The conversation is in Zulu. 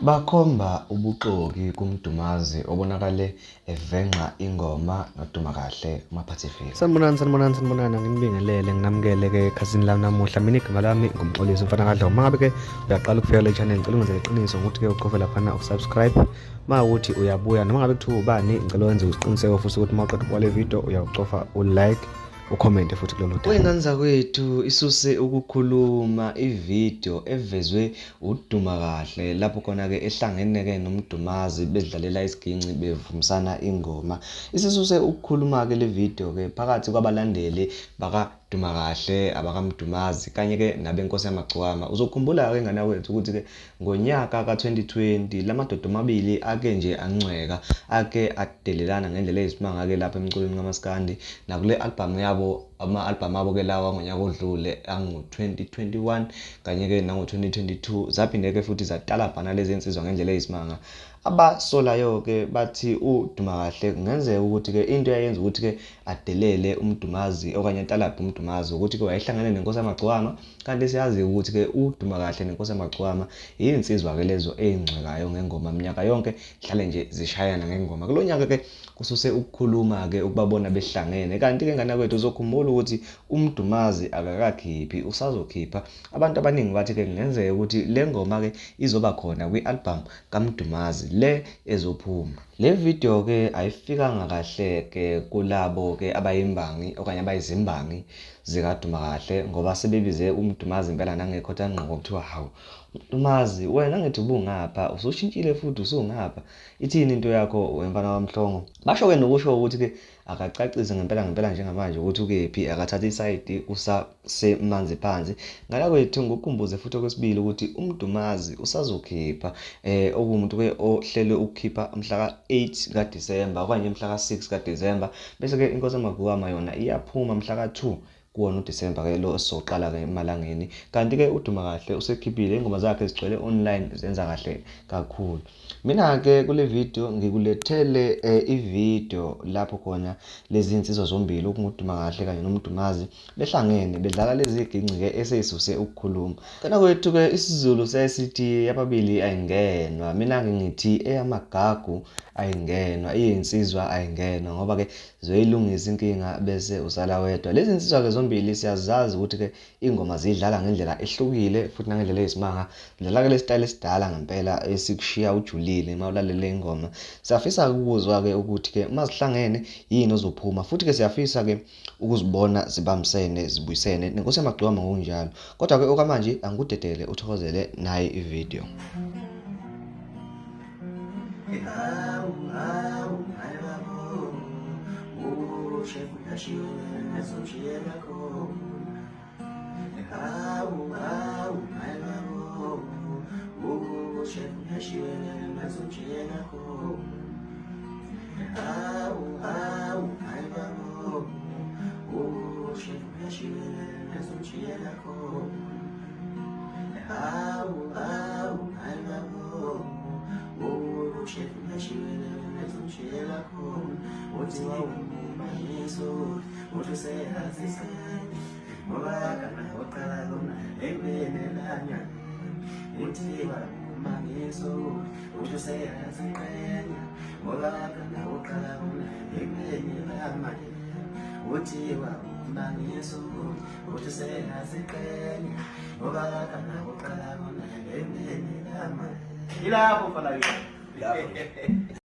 Bakhomba ubuxoki kuMdumazi obonakale evenqa ingoma noDumakahle umaphathivile. Sanibonani nginibingelele nginamukele-ke ekhasini lami namuhla. Mina igama lami ngumxolisi mfana kaDlomo. Mangabe-ke uyaqala ukufika le channel ngicela ungenze iqiniso ngokuthi-ke uqove laphana usubscribe. Mawukuthi uyabuya noma ngabe kuthiwa ubani ngicela wenze isiqiniseko futhi ukuthi mawuqeda ukubona le video uyawucofa ulike ucomment futhi kulolu daba. Wengane zakwethu isuse ukukhuluma ivideo evezwe uDumakahle lapho khona-ke ehlangene-ke noMdumazi bedlalela isiginci bevumisana ingoma. Isisuse ukukhuluma-ke le video-ke phakathi kwabalandeli bakaDumakahle abakaMdumazi kanye-ke nabeNkos'yamagcokama. Uzokhumbula-ke ngane wethu ukuthi-ke ngonyaka ka-2020 la madoda amabili ake nje ancweka ake adelelana ngendlela eyisimanga-ke lapho emculweni kamaskandi nakule album yabo ama-album abo-ke lawa ngonyaka odlule angu-2021 kanye-ke nango-2022 zaphinde-ke futhi zatalabhana lezi nsizwa ngendlela eyisimanga. Abasolayo-ke bathi uDumakahle kungenzeka ukuthi-ke into yayenza ukuthi-ke adelele uMdumazi okanye atalabhe uMdumazi ukuthi-ke wayehlangane neNkos'yamagcokama, kanti siyazi ukuthi-ke uDumakahle neNkos'yamagcokama iy'nsizwa-ke lezo ey'ncwekayo ngengoma minyaka yonke hlale nje zishayana ngengoma. Kulo nyaka-ke kususe ukukhuluma-ke ukubabona behlangene, kanti-ke ngane kwethu uzokhumbula ukuthi uMdumazi akakakhiphi, usazokhipha. Abantu abaningi bathi-ke kungenzeka ukuthi le ngoma-ke izoba khona kwi-album kaMdumazi le ezophuma. Le video-ke ayifikanga kahle-ke kulabo-ke abayimbangi okanye abayizimbangi zikaDumakahle ngoba sebebize uMdumazi impela nangekhotha ngqo kuthiwa hawu Dumazi wena ngithi ubungapha usushintshile futhi usungapha ithini into yakho wemfana wamhlongo. Basho-ke nokusho ukuthi-ke akacacise ngempela njengamanje ukuthi ukephi akathatha isayidi usasemanzi phansi. Ngala kwethu ngokukhumbuze futhi okwesibili ukuthi uMdumazi usazokhipha okuwumuntu-ke ohlelwe ukukhipha mhla ka-8 kaDisemba okanye mhla ka-6 kaDisemba bese-ke Inkos'yamagcokama yona iyaphuma mhla ka-2 kuwona uDisemba-ke lo esizoqala-ke emalangeni. Kanti-ke uDumakahle usekhiphile ingoma zakhe zigcwele online zenza kahle kakhulu. Mina-ke kule video ngikulethele ivideo lapho khona lezi nsizwa zombili uDumakahle kanye noMdumazi behlangene bedlala lezi ginci-ke eseyisuse ukukhuluma. Kana kwethu-ke isiZulu sesithi yababili ayingenwa, mina ngithi eyamagagu ayingenwa, iyinsizwa ayingenwa ngoba-ke zoyilungisa inkinga bese usala wedwa. Lezi nsizwa-ke zombili siyazazi ukuthi-ke ingoma zidlala ngendlela ehlukile futhi nangendlela eyisimanga. Zidlala-ke le style esidala ngempela esikushiya ujulile uma ulalele ingoma. Siyafisa ukuzwa-ke ukuthi-ke uma zihlangene yini ozophuma futhi-ke siyafisa-ke ukuzibona zibambisene zibuyisene neNkos'yamagcokama ngokunjalo. Kodwa-ke okwamanje angikudedele uthokozele naye ivideo. Ilapho